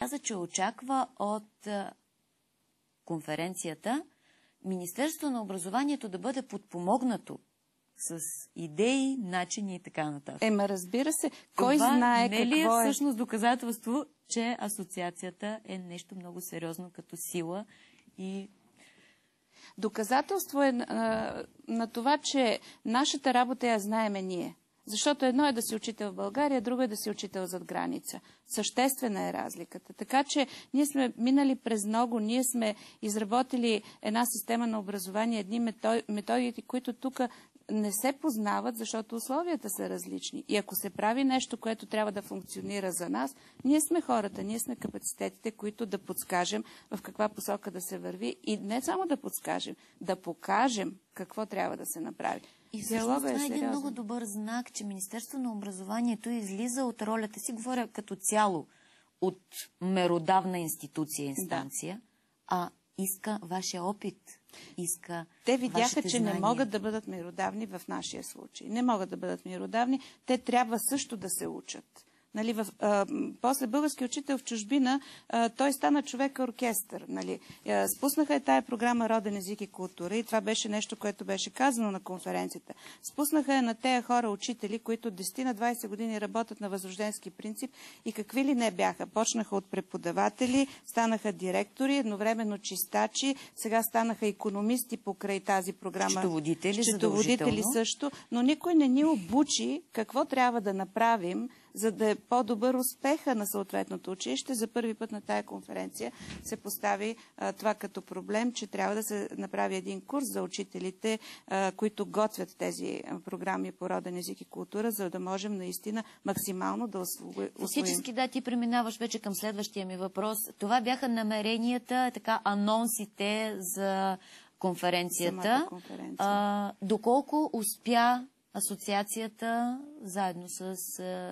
каза, че очаква от конференцията Министерството на образованието да бъде подпомогнато с идеи, начини и така нататък. Разбира се, кой знае какво е... не ли е всъщност доказателство, че асоциацията е нещо много сериозно като сила и... Доказателство е на това, че нашата работа я знаеме ние. Защото едно е да си учител в България, друго е да си учител зад граница. Съществена е разликата. Така че ние сме минали през много, ние сме изработили една система на образование, едни методики, които тук не се познават, защото условията са различни. И ако се прави нещо, което трябва да функционира за нас, ние сме хората, ние сме капацитетите, които да подскажем в каква посока да се върви и не само да подскажем, да покажем какво трябва да се направи. И всъщност това е един много добър знак, че Министерството на образованието излиза от ролята си, говоря като цяло, от меродавна институция, инстанция, а иска вашия опит, иска Те видяха, че знания. Не могат да бъдат меродавни в нашия случай. Не могат да бъдат меродавни. Те трябва също да се учат. Нали, после български учител в чужбина, той стана човек-оркестър. Нали. Спуснаха тая програма Роден език и култура и това беше нещо, което беше казано на конференцията. Спуснаха на тези хора учители, които 10 на 20 години работят на възрожденски принцип и какви ли не бяха. Почнаха от преподаватели, станаха директори, едновременно чистачи, сега станаха икономисти покрай тази програма. Счетоводители също, но никой не ни обучи какво трябва да направим, за да е по-добър успеха на съответното училище. За първи път на тая конференция се постави това като проблем, че трябва да се направи един курс за учителите, които готвят тези програми по роден език и култура, за да можем наистина максимално да усвоим. Фактически, да, ти преминаваш вече към следващия ми въпрос. Това бяха намеренията, така анонсите за конференцията. Доколко успя асоциацията, заедно с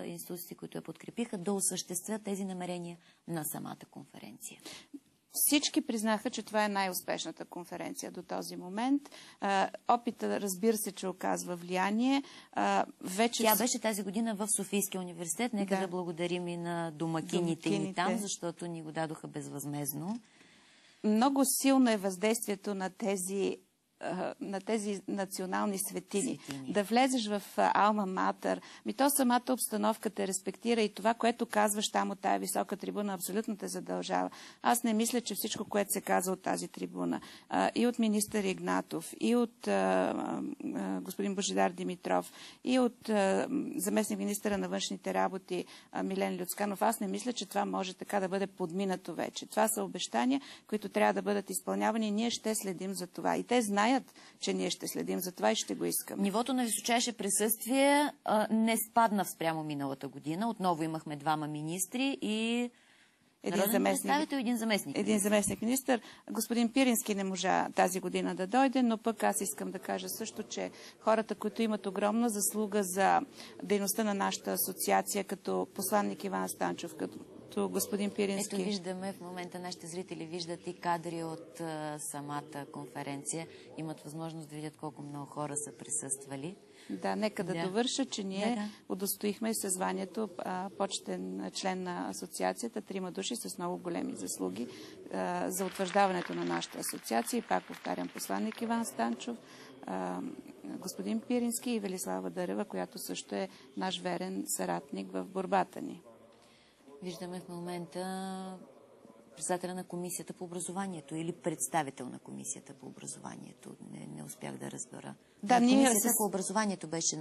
институциите, които я подкрепиха, да осъществят тези намерения на самата конференция? Всички признаха, че това е най-успешната конференция до този момент. Опита, разбира се, че оказва влияние. Тя беше тази година в Софийския университет. Нека да благодарим и на домакините ни там, защото ни го дадоха безвъзмездно. Много силно е въздействието на тези национални светини. Да влезеш в Алма Матър, то самата обстановка те респектира и това, което казваш там от тая висока трибуна, абсолютно те задължава. Аз не мисля, че всичко, което се каза от тази трибуна, и от министър Игнатов, и от господин Божидар Димитров, и от заместник министъра на външните работи Милен Люцканов, аз не мисля, че това може така да бъде подминато вече. Това са обещания, които трябва да бъдат изпълнявани и ние ще следим за това. И те знаят, че ние ще следим за това и ще го искаме. Нивото на височайше присъствие не спадна спрямо миналата година. Отново имахме двама министри и един заместник. Един заместник министър. Господин Пирински не можа тази година да дойде, но пък аз искам да кажа също, че хората, които имат огромна заслуга за дейността на нашата асоциация, като посланник Иван Станчов, като господин Пирински. Ето виждаме в момента, нашите зрители виждат и кадри от самата конференция. Имат възможност да видят колко много хора са присъствали. Да, нека да довърша, че ние удостоихме със званието почетен член на асоциацията, 3 души с много големи заслуги за утвърждаването на нашата асоциация. И пак повтарям, посланник Иван Станчов, господин Пирински и Велислава Дърева, която също е наш верен съратник в борбата ни. Виждаме в момента председателя на Комисията по образованието или представител на Комисията по образованието. Не успях да разбера. Комисията по образованието беше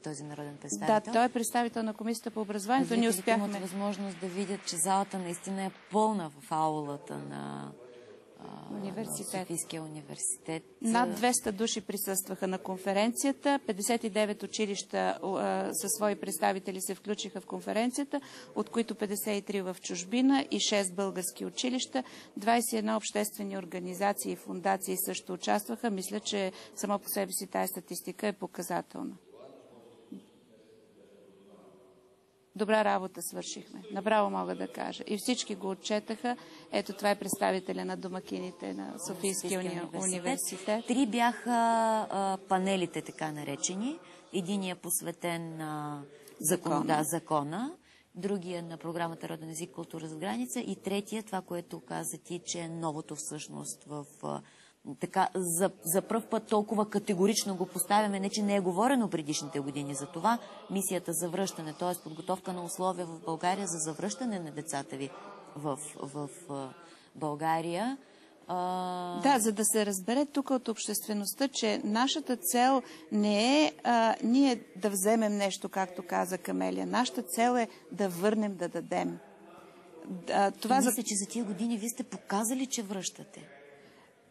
този народен представител. Да, той е представител на Комисията по образованието. Ние успяхме. Имат възможност да видят, че залата наистина е пълна в аулата на Софийския университет. Над 200 души присъстваха на конференцията. 59 училища със свои представители се включиха в конференцията, от които 53 в чужбина и 6 български училища. 21 обществени организации и фундации също участваха. Мисля, че само по себе си тая статистика е показателна. Добра работа свършихме. Направо мога да кажа. И всички го отчетаха. Ето това е представителя на домакините на Софийския университет. 3 бяха панелите, така наречени. Единия посветен на закона другия на програмата Роден език, култура за граница и третия, това, което каза ти, че е новото всъщност в така, за пръв път толкова категорично го поставяме, не че не е говорено предишните години за това, мисията за връщане, т.е. подготовка на условия в България за завръщане на децата ви в България. Да, за да се разбере тук от обществеността, че нашата цел не е ние да вземем нещо, както каза Камелия. Нашата цел е да върнем, да дадем. Мисля, че за тия години вие сте показали, че връщате.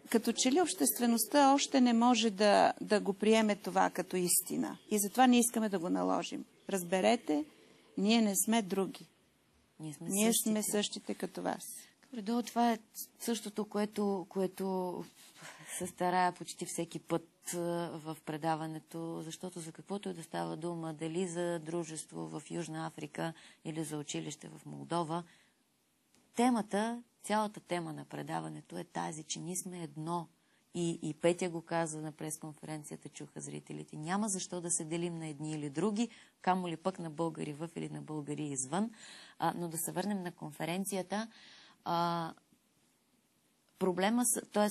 Като че ли обществеността още не може да го приеме това като истина. И затова не искаме да го наложим. Разберете, ние не сме други. Ние сме същите като вас. Предо, това е същото, което се старая почти всеки път в предаването, защото за каквото и да става дума, дали за дружество в Южна Африка или за училище в Молдова, цялата тема на предаването е тази, че ние сме едно. И Петя го каза на пресконференцията, чуха зрителите. Няма защо да се делим на едни или други, камо ли пък на българи в или на българи извън. Но да се върнем на конференцията. Проблема, т.е.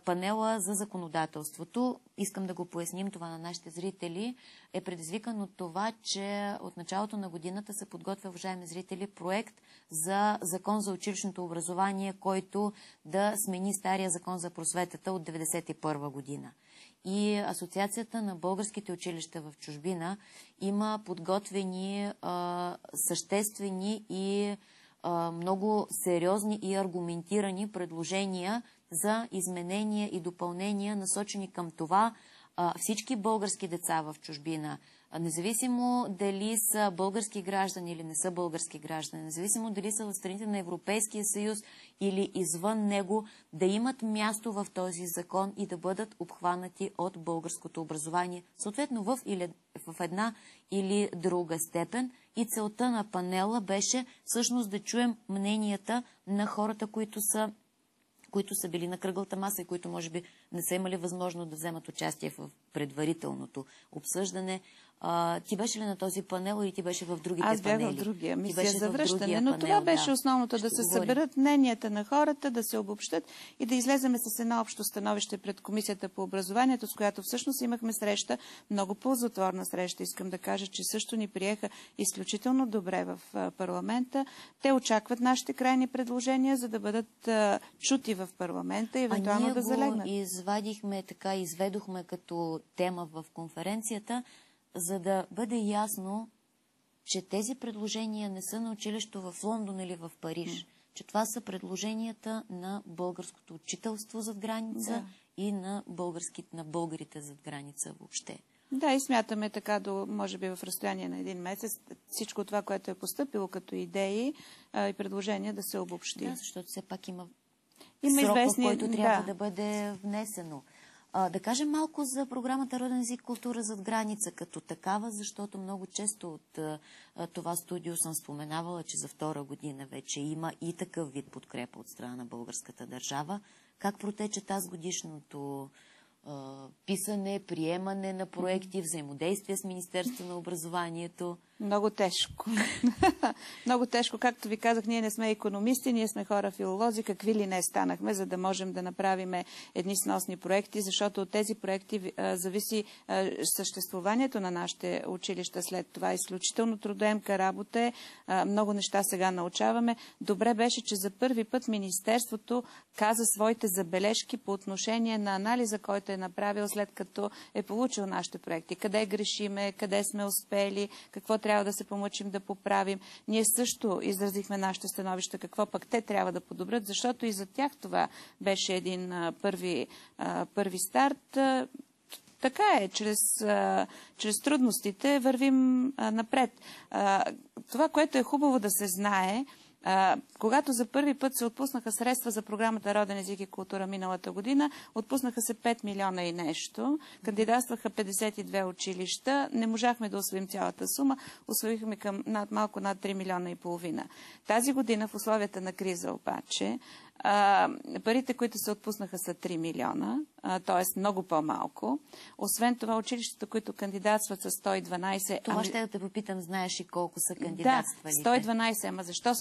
панела за законодателството, искам да го поясним това на нашите зрители, е предизвикан от това, че от началото на годината се подготвя, уважаеми зрители, проект за закон за училищното образование, който да смени стария закон за просветата от 1991 година. И Асоциацията на българските училища в чужбина има подготвени съществени и много сериозни и аргументирани предложения за изменения и допълнения, насочени към това всички български деца в чужбина, независимо дали са български граждани или не са български граждани, независимо дали са в страните на Европейския съюз или извън него, да имат място в този закон и да бъдат обхванати от българското образование, съответно в една или друга степен. И целта на панела беше всъщност да чуем мненията на хората, които са били на кръглата маса и които може би не са имали възможност да вземат участие в предварителното обсъждане. Ти беше ли на този панел или ти беше в другите панели? Аз бях в другия, мисия за връщане, но това беше основното, да се съберат мненията на хората, да се обобщат и да излеземе с едно общо становище пред Комисията по образованието, с която всъщност имахме среща, много ползотворна среща. Искам да кажа, че също ни приеха изключително добре в парламента. Те очакват нашите крайни предложения, за да бъдат чути в парламента и евентуално да залегнат. Извадихме, така изведохме като тема в конференцията, за да бъде ясно, че тези предложения не са на училището в Лондон или в Париж, че това са предложенията на българското учителство зад граница и на българите зад граница въобще. Да, и смятаме така, може би в разстояние на един месец, всичко това, което е постъпило като идеи и предложения да се обобщи. Да, защото все пак има срок, в който трябва да бъде внесено. Да кажем малко за програмата Роден език, култура зад граница като такава, защото много често от това студио съм споменавала, че за втора година вече има и такъв вид подкрепа от страна на българската държава. Как протече тази годишното писане, приемане на проекти, взаимодействие с Министерството на образованието? Много тежко. Много тежко. Както ви казах, ние не сме икономисти, ние сме хора филолози, какви ли не станахме, за да можем да направим едни сносни проекти, защото от тези проекти зависи съществуването на нашите училища след това. Изключително трудоемка работа е. Много неща сега научаваме. Добре беше, че за първи път Министерството каза своите забележки по отношение на анализа, който е направил след като е получил нашите проекти. Къде грешиме, къде сме успели, какво трябва да се помъчим да поправим. Ние също изразихме нашите становища, какво пък те трябва да подобрят, защото и за тях това беше един първи старт. Така е, чрез трудностите вървим напред. Това, което е хубаво да се знае, Когато за първи път се отпуснаха средства за програмата Роден език и култура миналата година, отпуснаха се 5 милиона и нещо, кандидатстваха 52 училища, не можахме да усвоим цялата сума, усвоихме към малко над 3 милиона и половина. Тази година в условията на криза обаче, парите, които се отпуснаха, са 3 милиона, т.е. много по-малко. Освен това, училищата, които кандидатстват са 112... Това ще да те попитам, знаеш ли колко са кандидатствали? Да, 112, ама защо